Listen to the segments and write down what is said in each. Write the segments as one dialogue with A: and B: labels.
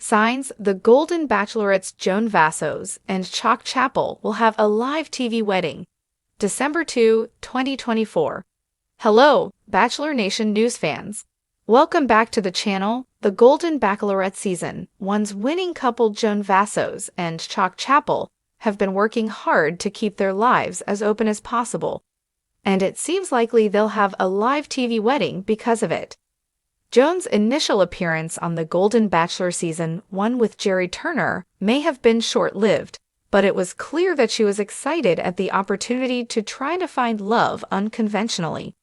A: Signs: the Golden Bachelorette's Joan Vassos and Chock Chapple will have a live TV wedding. December 2, 2024. Hello, Bachelor Nation news fans. Welcome back to the channel. The Golden Bachelorette Season 1's winning couple Joan Vassos and Chock Chapple have been working hard to keep their lives as open as possible, and it seems likely they'll have a live TV wedding because of it. Joan's initial appearance on the Golden Bachelor Season 1 with Jerry Turner may have been short-lived, but it was clear that she was excited at the opportunity to try to find love unconventionally.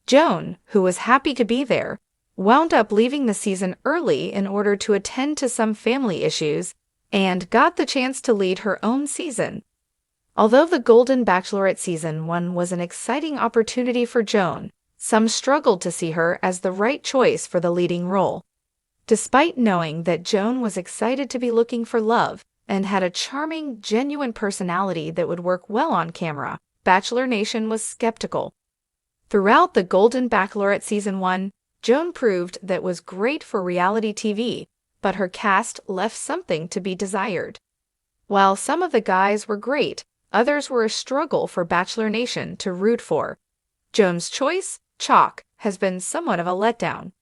A: Joan, who was happy to be there, wound up leaving the season early in order to attend to some family issues and got the chance to lead her own season. Although the Golden Bachelorette Season 1 was an exciting opportunity for Joan, some struggled to see her as the right choice for the leading role. Despite knowing that Joan was excited to be looking for love and had a charming, genuine personality that would work well on camera, Bachelor Nation was skeptical. Throughout the Golden Bachelorette Season 1, Joan proved that was great for reality TV, but her cast left something to be desired. While some of the guys were great, others were a struggle for Bachelor Nation to root for. Joan's choice, Chock, has been somewhat of a letdown.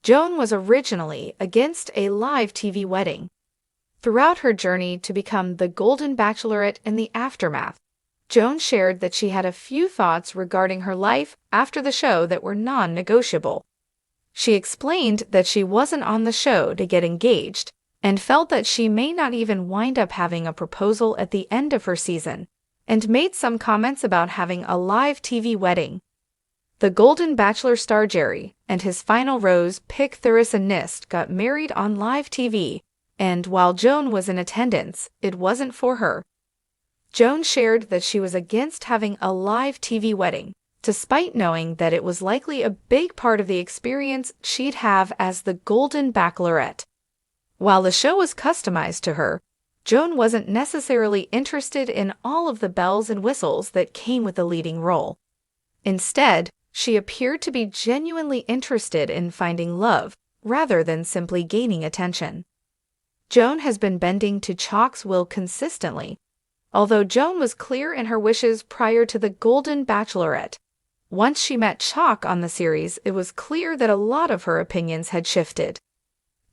A: Joan was originally against a live TV wedding. Throughout her journey to become the Golden Bachelorette in the aftermath, Joan shared that she had a few thoughts regarding her life after the show that were non-negotiable. She explained that she wasn't on the show to get engaged and felt that she may not even wind up having a proposal at the end of her season, and made some comments about having a live TV wedding. The Golden Bachelor star Jerry and his final rose pick Theresa Nist got married on live TV, and while Joan was in attendance, it wasn't for her. Joan shared that she was against having a live TV wedding, despite knowing that it was likely a big part of the experience she'd have as the Golden Bachelorette. While the show was customized to her, Joan wasn't necessarily interested in all of the bells and whistles that came with the leading role. Instead, she appeared to be genuinely interested in finding love rather than simply gaining attention. Joan has been bending to Chock's will consistently. Although Joan was clear in her wishes prior to the Golden Bachelorette, once she met Chock on the series, it was clear that a lot of her opinions had shifted.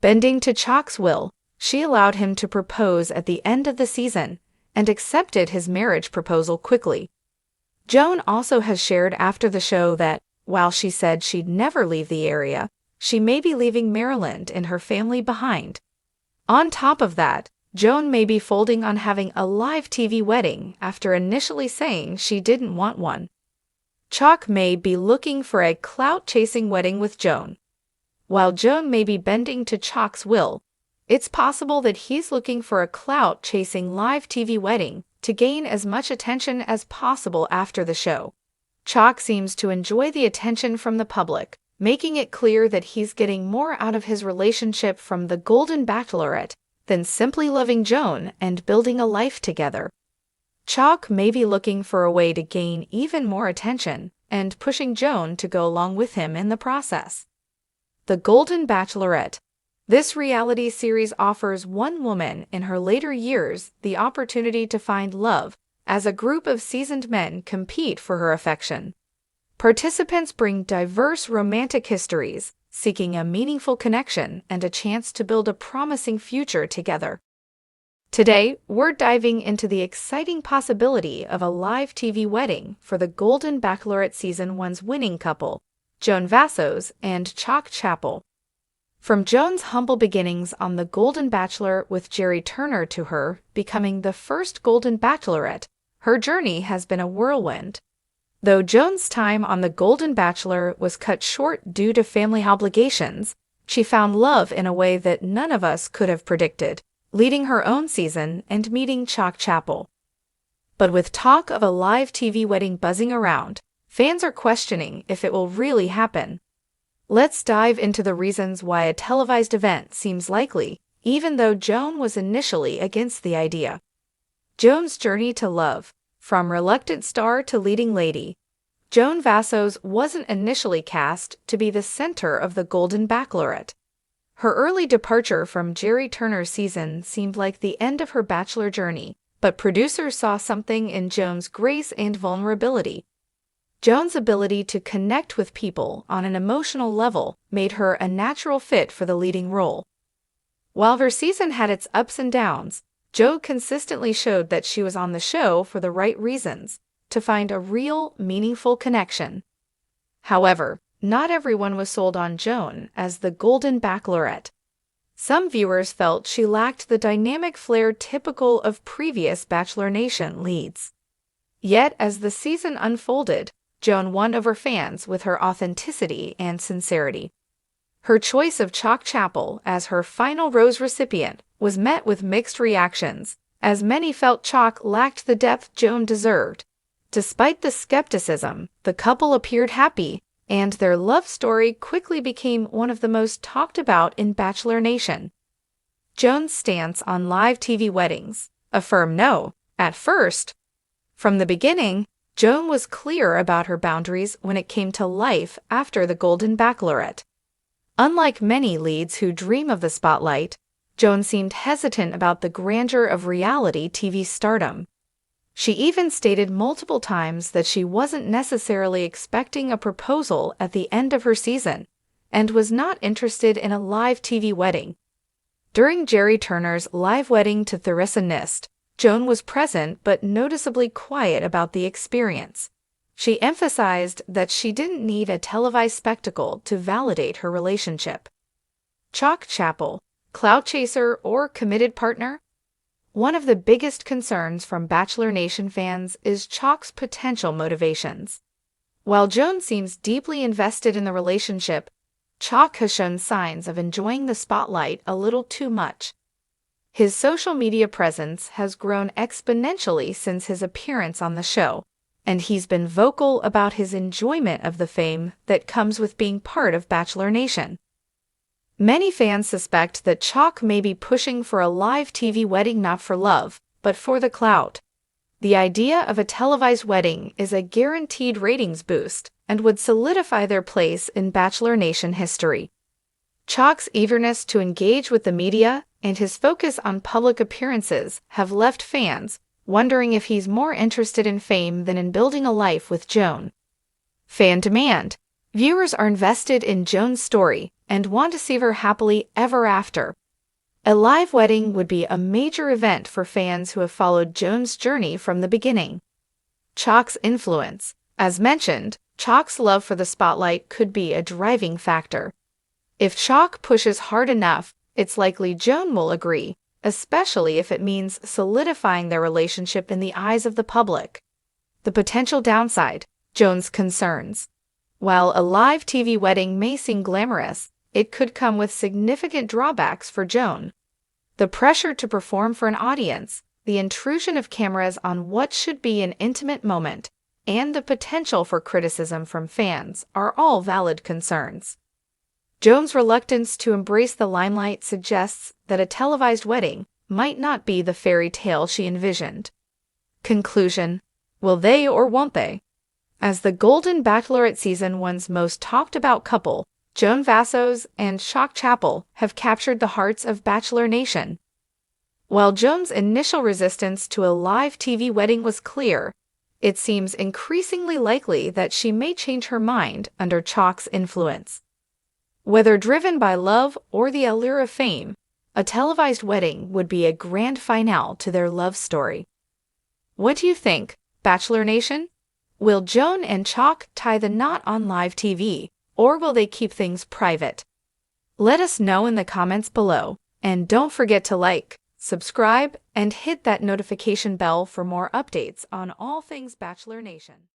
A: Bending to Chock's will, she allowed him to propose at the end of the season and accepted his marriage proposal quickly. Joan also has shared after the show that, while she said she'd never leave the area, she may be leaving Maryland and her family behind. On top of that, Joan may be folding on having a live TV wedding after initially saying she didn't want one. Chock may be looking for a clout-chasing wedding with Joan. While Joan may be bending to Chock's will, it's possible that he's looking for a clout-chasing live TV wedding to gain as much attention as possible after the show. Chock seems to enjoy the attention from the public, making it clear that he's getting more out of his relationship from the Golden Bachelorette than simply loving Joan and building a life together. Chock may be looking for a way to gain even more attention and pushing Joan to go along with him in the process. The Golden Bachelorette. This reality series offers one woman in her later years the opportunity to find love as a group of seasoned men compete for her affection. Participants bring diverse romantic histories, seeking a meaningful connection and a chance to build a promising future together. Today, we're diving into the exciting possibility of a live TV wedding for the Golden Bachelorette Season 1's winning couple, Joan Vassos and Chock Chapple. From Joan's humble beginnings on The Golden Bachelor with Jerry Turner to her becoming the first Golden Bachelorette, her journey has been a whirlwind. Though Joan's time on The Golden Bachelor was cut short due to family obligations, she found love in a way that none of us could have predicted, leading her own season and meeting Chock Chapple. But with talk of a live TV wedding buzzing around, fans are questioning if it will really happen. Let's dive into the reasons why a televised event seems likely, even though Joan was initially against the idea. Joan's journey to love. From reluctant star to leading lady, Joan Vassos wasn't initially cast to be the center of the Golden Bachelorette. Her early departure from Jerry Turner's season seemed like the end of her Bachelor journey, but producers saw something in Joan's grace and vulnerability. Joan's ability to connect with people on an emotional level made her a natural fit for the leading role. While her season had its ups and downs, Joan consistently showed that she was on the show for the right reasons, to find a real, meaningful connection. However, not everyone was sold on Joan as the Golden Bachelorette. Some viewers felt she lacked the dynamic flair typical of previous Bachelor Nation leads. Yet, as the season unfolded, Joan won over fans with her authenticity and sincerity. Her choice of Chock Chapple as her final rose recipient was met with mixed reactions, as many felt Chock lacked the depth Joan deserved. Despite the skepticism, the couple appeared happy, and their love story quickly became one of the most talked about in Bachelor Nation. Joan's stance on live TV weddings: a firm no, at first. From the beginning, Joan was clear about her boundaries when it came to life after the Golden Bachelorette. Unlike many leads who dream of the spotlight, Joan seemed hesitant about the grandeur of reality TV stardom. She even stated multiple times that she wasn't necessarily expecting a proposal at the end of her season, and was not interested in a live TV wedding. During Jerry Turner's live wedding to Theresa Nist, Joan was present but noticeably quiet about the experience. She emphasized that she didn't need a televised spectacle to validate her relationship. Chock Chapple, clout chaser or committed partner? One of the biggest concerns from Bachelor Nation fans is Chock's potential motivations. While Joan seems deeply invested in the relationship, Chock has shown signs of enjoying the spotlight a little too much. His social media presence has grown exponentially since his appearance on the show, and he's been vocal about his enjoyment of the fame that comes with being part of Bachelor Nation. Many fans suspect that Chock may be pushing for a live TV wedding not for love, but for the clout. The idea of a televised wedding is a guaranteed ratings boost and would solidify their place in Bachelor Nation history. Chock's eagerness to engage with the media and his focus on public appearances have left fans wondering if he's more interested in fame than in building a life with Joan. Fan demand: viewers are invested in Joan's story and want to see her happily ever after. A live wedding would be a major event for fans who have followed Joan's journey from the beginning. Chock's influence: as mentioned, Chock's love for the spotlight could be a driving factor. If Chock pushes hard enough, it's likely Joan will agree, especially if it means solidifying their relationship in the eyes of the public. The potential downside: Joan's concerns. While a live TV wedding may seem glamorous, it could come with significant drawbacks for Joan. The pressure to perform for an audience, the intrusion of cameras on what should be an intimate moment, and the potential for criticism from fans are all valid concerns. Joan's reluctance to embrace the limelight suggests that a televised wedding might not be the fairy tale she envisioned. Conclusion: will they or won't they? As the Golden Bachelorette Season 1's most talked about couple, Joan Vassos and Chock Chapple have captured the hearts of Bachelor Nation. While Joan's initial resistance to a live TV wedding was clear, it seems increasingly likely that she may change her mind under Chock's influence. Whether driven by love or the allure of fame, a televised wedding would be a grand finale to their love story. What do you think, Bachelor Nation? Will Joan and Chock tie the knot on live TV, or will they keep things private? Let us know in the comments below, and don't forget to like, subscribe, and hit that notification bell for more updates on all things Bachelor Nation.